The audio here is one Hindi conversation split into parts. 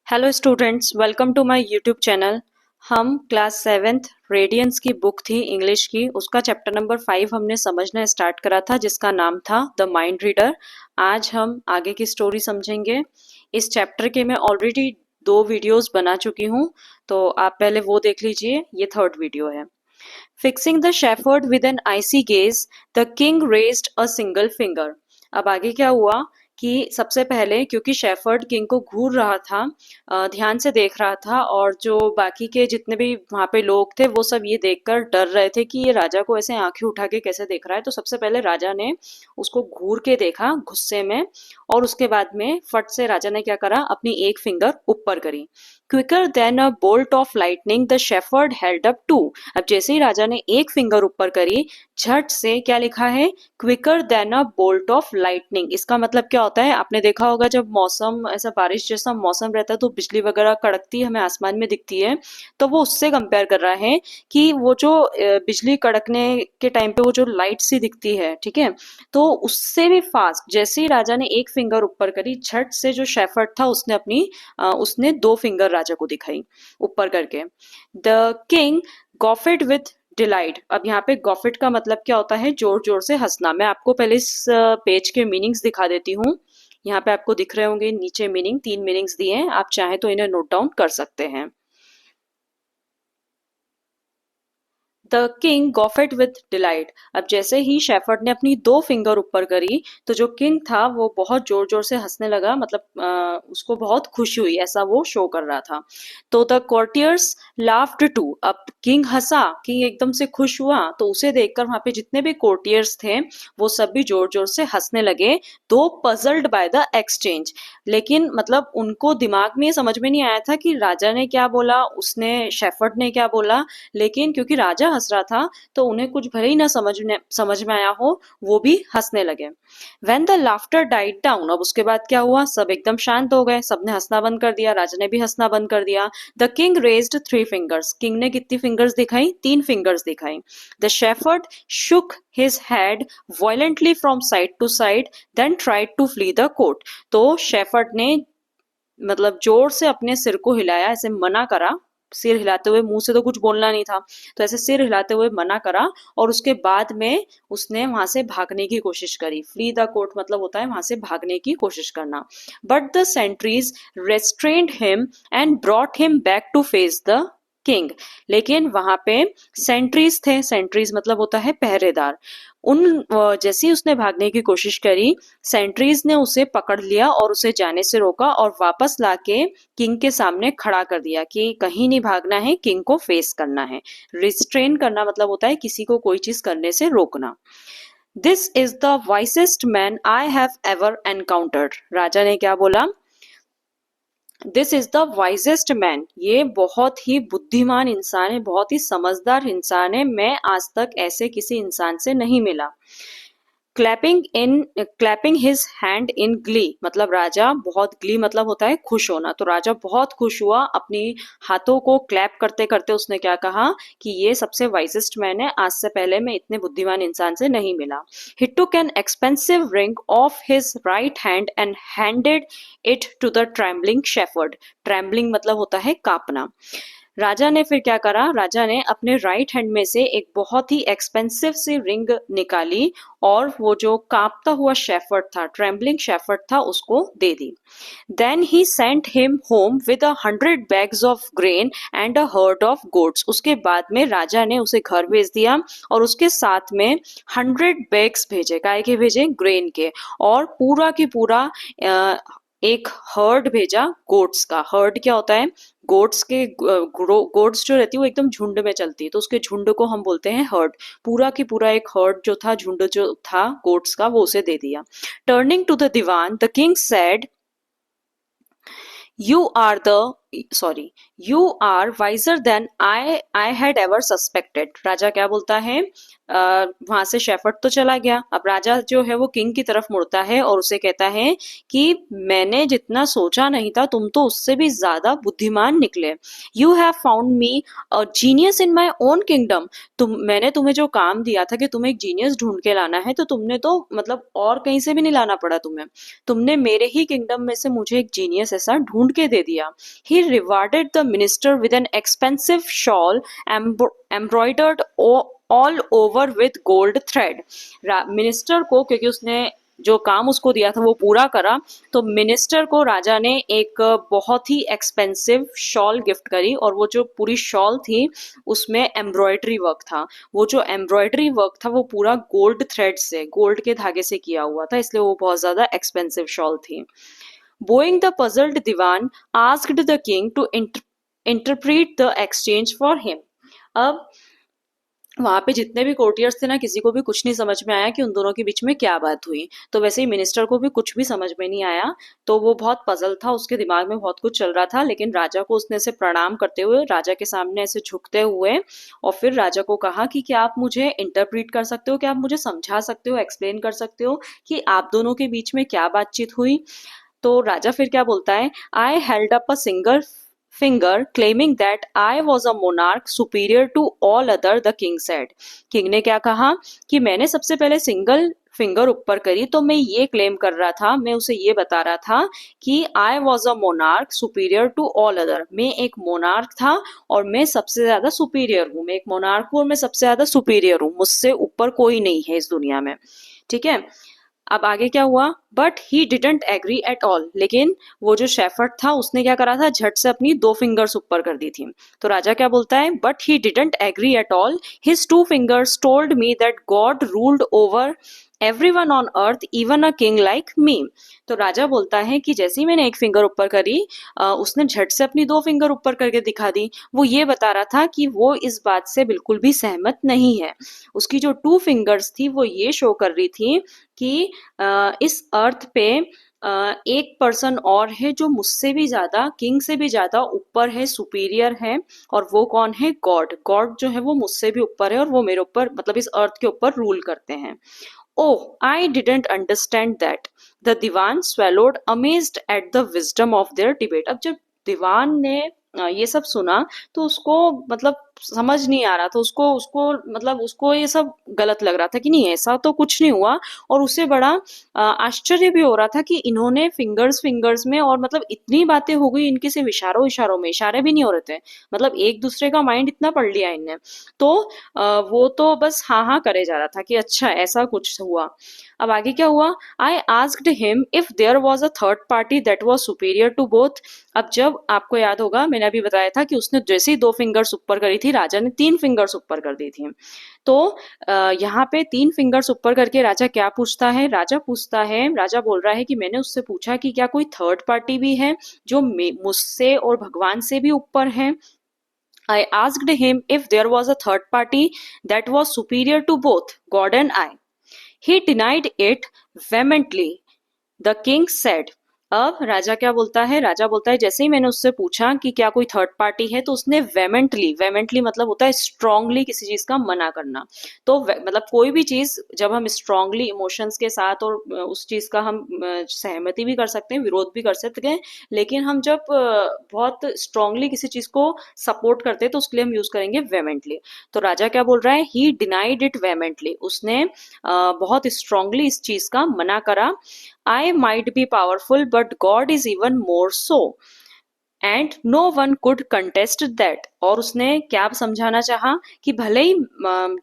Hello students, welcome to my YouTube channel. हम क्लास 7th रेडियंस की बुक थी इंग्लिश की, उसका चैप्टर नंबर 5 हमने समझना स्टार्ट करा था जिसका नाम था द माइंड रीडर। आज हम आगे की स्टोरी समझेंगे। इस चैप्टर के मैं ऑलरेडी 2 वीडियोस बना चुकी हूँ, तो आप पहले वो देख लीजिए। ये 3rd वीडियो है। Fixing the shepherd with an icy gaze, the king raised a single finger. अब आगे क्या हुआ कि सबसे पहले क्योंकि शेफर्ड किंग को घूर रहा था, ध्यान से देख रहा था, और जो बाकी के जितने भी वहां पे लोग थे वो सब ये देखकर डर रहे थे कि ये राजा को ऐसे आंखें उठा के कैसे देख रहा है। तो सबसे पहले राजा ने उसको घूर के देखा गुस्से में, और उसके बाद में फट से राजा ने क्या करा, अपनी एक फिंगर ऊपर करी। Quicker than a bolt of lightning the shepherd held up two. अब जैसे ही राजा ने एक फिंगर ऊपर करी, झट से क्या लिखा है, quicker than a bolt of lightning. इसका मतलब क्या होता है, आपने देखा होगा जब मौसम ऐसा बारिश जैसा मौसम रहता है तो बिजली वगैरह कड़कती है, हमें आसमान में दिखती है। तो वो उससे कंपेयर कर रहा है कि वो जो बिजली कड़कने के टाइम पे वो जो लाइट सी दिखती है, ठीक है, तो उससे भी फास्ट जैसे ही राजा ने एक फिंगर ऊपर करी, झट से जो शेफर्ड था उसने 2 फिंगर राजा को दिखाई ऊपर करके। The king guffawed with delight. अब यहाँ पे गॉफिट का मतलब क्या होता है, जोर जोर से हंसना। मैं आपको पहले इस पेज के मीनिंग्स दिखा देती हूँ। यहाँ पे आपको दिख रहे होंगे नीचे मीनिंग, 3 मीनिंग्स दिए हैं, आप चाहें तो इन्हें नोट डाउन कर सकते हैं। The king guffawed with delight. अब जैसे ही शेफर्ड ने अपनी 2 फिंगर ऊपर करी, तो जो किंग था वो बहुत जोर जोर से हंसने लगा, मतलब उसको बहुत खुशी हुई, ऐसा वो शो कर रहा था। तो द कोर्टियर्स लाफ्ड टू। अब किंग हंसा, किंग एकदम से खुश हुआ, तो उसे देखकर वहां पे जितने भी कोर्टियर्स थे वो सब भी जोर जोर से हंसने लगे। दो पजल्ड बाय द एक्सचेंज। लेकिन मतलब उनको दिमाग में ये समझ में नहीं आया था कि राजा ने क्या बोला, उसने शेफर्ड ने क्या बोला। लेकिन क्योंकि राजा हंस रहा था तो उन्हें कुछ भले ही ना समझ में आया हो, वो भी हंसने लगे। When the laughter died down, अब उसके बाद क्या हुआ, सब एकदम शांत हो गए, सबने हंसना बंद कर दिया, राजा ने भी हंसना बंद कर दिया। The king raised 3 fingers. King ने कितनी फिंगर्स दिखाई, 3 फिंगर्स दिखाई। The shepherd shook his head violently from side to side, then tried to flee the court. तो शेफर्ड ने मतलब जोर से अपने सिर को हिलाया, ऐसे मना करा, सिर हिलाते हुए, मुंह से तो कुछ बोलना नहीं था, तो ऐसे सिर हिलाते हुए मना करा, और उसके बाद में उसने वहां से भागने की कोशिश करी। फ्ली द कोर्ट मतलब होता है वहां से भागने की कोशिश करना। But the sentries restrained him and brought him back to face the king. लेकिन वहां पे सेंट्रीज थे, सेंट्रीज मतलब होता है पहरेदार। जैसे ही उसने भागने की कोशिश करी, सेंट्रीज ने उसे पकड़ लिया और उसे जाने से रोका, और वापस लाके किंग के सामने खड़ा कर दिया कि कहीं नहीं भागना है, किंग को फेस करना है। रिस्ट्रेन करना मतलब होता है किसी को कोई चीज करने से रोकना। This is the wisest man I have ever encountered. राजा ने क्या बोला, this is the wisest man, ये बहुत ही बुद्धिमान इंसान है, बहुत ही समझदार इंसान है, मैं आज तक ऐसे किसी इंसान से नहीं मिला। Clapping his hand in Glee, मतलब राजा बहुत, ग्ली मतलब होता है खुश होना, तो राजा बहुत खुश हुआ, अपनी हाथों को क्लैप करते करते उसने क्या कहा कि ये सबसे वाइजेस्ट मैन है, आज से पहले मैं इतने बुद्धिमान इंसान से नहीं मिला। He took an expensive ring of his right hand and handed it to the trembling shepherd. Trembling मतलब होता है कांपना। राजा ने फिर क्या करा, राजा ने अपने राइट हैंड में से एक बहुत ही एक्सपेंसिव सी रिंग निकाली, और वो जो कांपता हुआ शेफर्ड था, ट्रेम्बलिंग शेफर्ड था, उसको दे दी। Then he sent him home with 100 bags of grain and a herd of goats. उसके बाद में राजा ने उसे घर भेज दिया, और उसके साथ में 100 बैग्स भेजे, काय के भेजे, ग्रेन के, और पूरा की पूरा एक हर्ड भेजा, गोट्स का। हर्ड क्या होता है, गोट्स जो रहती है वो एकदम झुंड में चलती है, तो उसके झुंड को हम बोलते हैं हर्ड। पूरा की पूरा एक हर्ड जो था, झुंड जो था गोट्स का, वो उसे दे दिया। Turning to the Dewan, the king said, you are the sorry, you are wiser than I had ever suspected. राजा क्या बोलता है, वहां से शेफर्ड तो चला गया, अब राजा जो है वो किंग की तरफ मुड़ता है और उसे कहता है कि मैंने जितना सोचा नहीं था, तुम तो उससे भी ज्यादा बुद्धिमान निकले। You have found me a genius in my own kingdom. मैंने तुम्हें जो काम दिया था कि तुम्हें एक जीनियस ढूंढ के लाना है, तो तुमने तो मतलब और कहीं से भी नहीं लाना पड़ा तुम्हें, तुमने मेरे ही किंगडम में से मुझे एक जीनियस ऐसा ढूंढ के दे दिया। He rewarded the minister with an expensive shawl embroidered all over with gold thread. Minister को, क्योंकि उसने जो काम उसको दिया था वो पूरा करा, तो मिनिस्टर को राजा ने एक बहुत ही एक्सपेंसिव शॉल गिफ्ट करी, और वो जो पूरी शॉल थी उसमें एम्ब्रॉयडरी वर्क था। वो जो एम्ब्रॉयडरी वर्क था वो पूरा गोल्ड थ्रेड से, गोल्ड के धागे से किया हुआ था, इसलिए वो बहुत ज्यादा एक्सपेंसिव शॉल थी। Bowing the puzzled diwan asked the king to interpret the exchange for him. अब वहां पे जितने भी कोर्टियर्स थे ना, किसी को भी कुछ नहीं समझ में आया कि उन दोनों के बीच में क्या बात हुई। तो वैसे ही मिनिस्टर को भी कुछ भी समझ में नहीं आया, तो वो बहुत पजल था, उसके दिमाग में बहुत कुछ चल रहा था। लेकिन राजा को उसने ऐसे प्रणाम करते हुए, राजा के सामने ऐसे झुकते हुए, और फिर राजा को कहा कि क्या आप मुझे इंटरप्रीट कर सकते हो, क्या आप मुझे समझा सकते हो, एक्सप्लेन कर सकते हो कि आप दोनों के बीच में क्या बातचीत हुई। तो राजा फिर क्या बोलता है, I held up a single finger claiming that I was a monarch superior to all other, the king said। King ने क्या कहा कि मैंने सबसे पहले सिंगल फिंगर ऊपर करी, तो मैं ये क्लेम कर रहा था, मैं उसे ये बता रहा था कि I was a monarch superior to all other. मैं एक मोनार्क था और मैं सबसे ज्यादा सुपीरियर हूँ, मैं एक मोनार्क हूँ और मैं सबसे ज्यादा सुपीरियर हूँ, मुझसे ऊपर कोई नहीं है इस दुनिया में। ठीक है, अब आगे क्या हुआ, but he didn't agree at all. लेकिन वो जो शेफर्ड था उसने क्या करा था, झट से अपनी 2 फिंगर्स ऊपर कर दी थी। तो राजा क्या बोलता है, but he didn't agree at all, his 2 fingers told me that God ruled over everyone on earth even a king like me. तो राजा बोलता है कि जैसे ही मैंने एक फिंगर ऊपर करी, उसने झट से अपनी 2 फिंगर ऊपर करके दिखा दी। वो ये बता रहा था कि वो इस बात से बिल्कुल भी सहमत नहीं है। उसकी जो 2 फिंगर्स थी वो ये शो कर रही थी कि इस अर्थ पे एक पर्सन और है जो मुझसे भी ज्यादा, किंग से भी ज्यादा ऊपर है, सुपीरियर है। और वो कौन है, गॉड। गॉड जो है वो मुझसे भी ऊपर है और वो मेरे ऊपर, मतलब इस अर्थ के ऊपर रूल करते हैं। Oh, I didn't understand that। The Diwan swallowed amazed at the wisdom of their debate। अब जब दीवान ने ये सब सुना, तो उसको मतलब समझ नहीं आ रहा था, उसको उसको मतलब उसको ये सब गलत लग रहा था कि नहीं ऐसा तो कुछ नहीं हुआ। और उसे बड़ा आश्चर्य भी हो रहा था कि इन्होंने फिंगर्स फिंगर्स में, और मतलब इतनी बातें हो गई इनके सिर्फ इशारों इशारों में, इशारे भी नहीं हो रहे थे, मतलब एक दूसरे का माइंड इतना पढ़ लिया इनने। तो वो तो बस हाँ हाँ करे जा रहा था कि अच्छा ऐसा कुछ हुआ। अब आगे क्या हुआ, I asked him if there was a third party that was superior to both. अब जब आपको याद होगा, मैंने अभी बताया था कि उसने जैसे ही 2 फिंगर्स ऊपर करी थी, राजा ने 3 फिंगर्स ऊपर कर दी थी। तो यहाँ पे 3 फिंगर्स ऊपर करके राजा क्या पूछता है, राजा बोल रहा है कि मैंने उससे पूछा कि क्या कोई थर्ड पार्टी भी है जो मुझसे और भगवान से भी ऊपर है। I asked him if there was a third party that was superior to both God and I। He denied it vehemently, the king said। अब राजा क्या बोलता है, राजा बोलता है जैसे ही मैंने उससे पूछा कि क्या कोई थर्ड पार्टी है, तो उसने वेमेंटली मतलब होता है स्ट्रांगली किसी चीज का मना करना। तो मतलब कोई भी चीज जब हम स्ट्रांगली इमोशंस के साथ, और उस चीज का हम सहमति भी कर सकते हैं, विरोध भी कर सकते हैं, लेकिन हम जब बहुत स्ट्रांगली किसी चीज को सपोर्ट करते हैं तो उसके लिए हम यूज करेंगे वेमेंटली। तो राजा क्या बोल रहा है, ही डिनाइड इट वेमेंटली, उसने बहुत स्ट्रांगली इस चीज का मना करा। I might be powerful, but God is even more so, and no one could contest that। और उसने क्या समझाना चाहा कि भले ही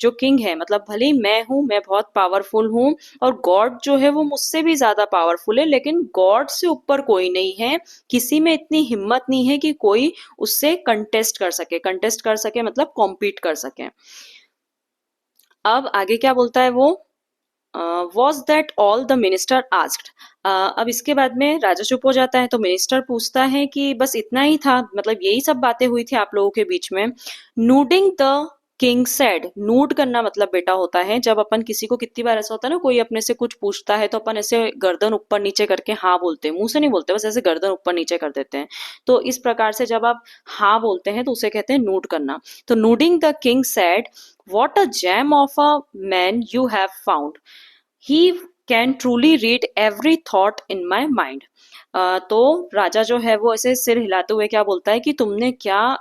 जो किंग है, मतलब भले ही मैं हूं, मैं बहुत पावरफुल हूं, और गॉड जो है वो मुझसे भी ज्यादा पावरफुल है, लेकिन गॉड से ऊपर कोई नहीं है, किसी में इतनी हिम्मत नहीं है कि कोई उससे कंटेस्ट कर सके मतलब कॉम्पीट कर सके। अब आगे क्या बोलता है वो, was that all, the minister asked. अब इसके बाद में राजा चुप हो जाता है, तो मिनिस्टर पूछता है कि बस इतना ही था, मतलब यही सब बातें हुई थी आप लोगों के बीच में। नूडिंग द किंग सेड, नूड करना मतलब बेटा होता है जब अपन किसी को, कितनी बार ऐसा होता है ना, कोई अपने से कुछ पूछता है तो अपन ऐसे गर्दन ऊपर नीचे करके हाँ बोलते हैं, मुंह से नहीं बोलते, बस ऐसे गर्दन ऊपर नीचे कर देते हैं। तो इस प्रकार से जब आप हाँ बोलते हैं तो उसे कहते हैं नूड करना। तो nodding the king said, "what a gem of a man you have found, he can truly read every thought in my mind". तो राजा जो है वो ऐसे सिर हिलाते हुए क्या बोलता है कि तुमने क्या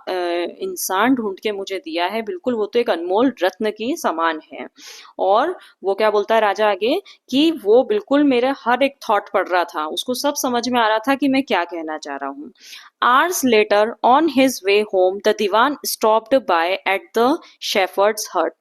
इंसान ढूंढ के मुझे दिया है, बिल्कुल वो तो एक अनमोल रत्न की समान है। और वो क्या बोलता है राजा आगे, कि वो बिल्कुल मेरे हर एक थॉट पढ़ रहा था, उसको सब समझ में आ रहा था कि मैं क्या कहना चाह रहा हूँ। Hours later, on his way home, the Diwan stopped by at the shepherd's hut.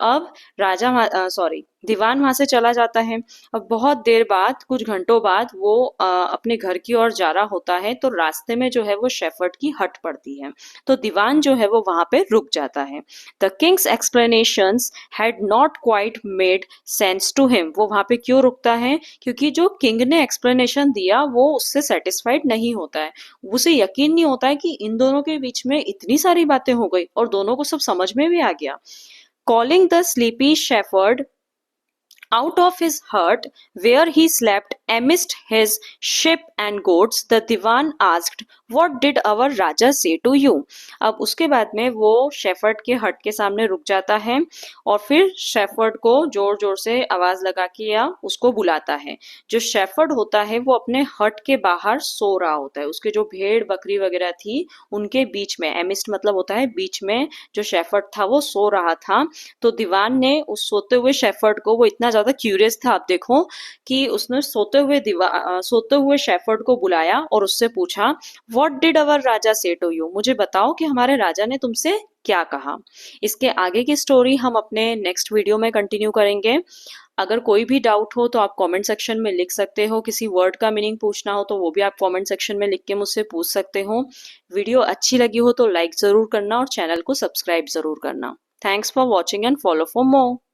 अब राजा, सॉरी, दीवान वहां से चला जाता है। अब बहुत देर बाद, कुछ घंटों बाद वो अपने घर की ओर जा रहा होता है, तो रास्ते में जो है वो शेफर्ड की हट पड़ती है। तो दीवान जो है वो वहां पे रुक जाता है। The king's explanations had not quite made sense to him. वो वहां पे क्यों रुकता है? क्योंकि जो किंग ने एक्सप्लेनेशन दिया वो उससे सेटिस्फाइड नहीं होता है। उसे यकीन नहीं होता है कि इन दोनों के बीच में इतनी सारी बातें हो गई और दोनों को सब समझ में भी आ गया। Calling the sleepy shepherd out of his hut where he slept amidst his sheep and goats, the Diwan asked, "What did our Raja say to you?" अब उसके बाद में वो शेफर्ड के हट के सामने रुक जाता है और फिर शेफर्ड को जोर जोर से आवाज लगा के या उसको बुलाता है। जो शेफर्ड होता है वो अपने हट के बाहर सो रहा होता है, उसके जो भेड़ बकरी वगैरह थी उनके बीच में, एमिस्ट मतलब होता है बीच में, जो शेफर्ड था वो सो रहा था। तो दीवान ने उस सोते हुए शेफर्ड को, वो इतना ज्यादा क्यूरियस था, आप देखो, कि उसने सोते हुए शेफर्ड को बुलाया और उससे पूछा, "व्हाट डिड अवर राजा से टू यू?" मुझे बताओ कि हमारे राजा ने तुमसे क्या कहा। इसके आगे की स्टोरी हम अपने नेक्स्ट वीडियो में कंटिन्यू करेंगे। अगर कोई भी डाउट हो तो आप कमेंट सेक्शन में लिख सकते हो, किसी वर्ड का मीनिंग पूछना हो तो वो भी आप कमेंट सेक्शन में लिख के मुझसे पूछ सकते हो। वीडियो अच्छी लगी हो तो लाइक जरूर करना और चैनल को सब्सक्राइब जरूर करना। Thanks for watching and follow for more.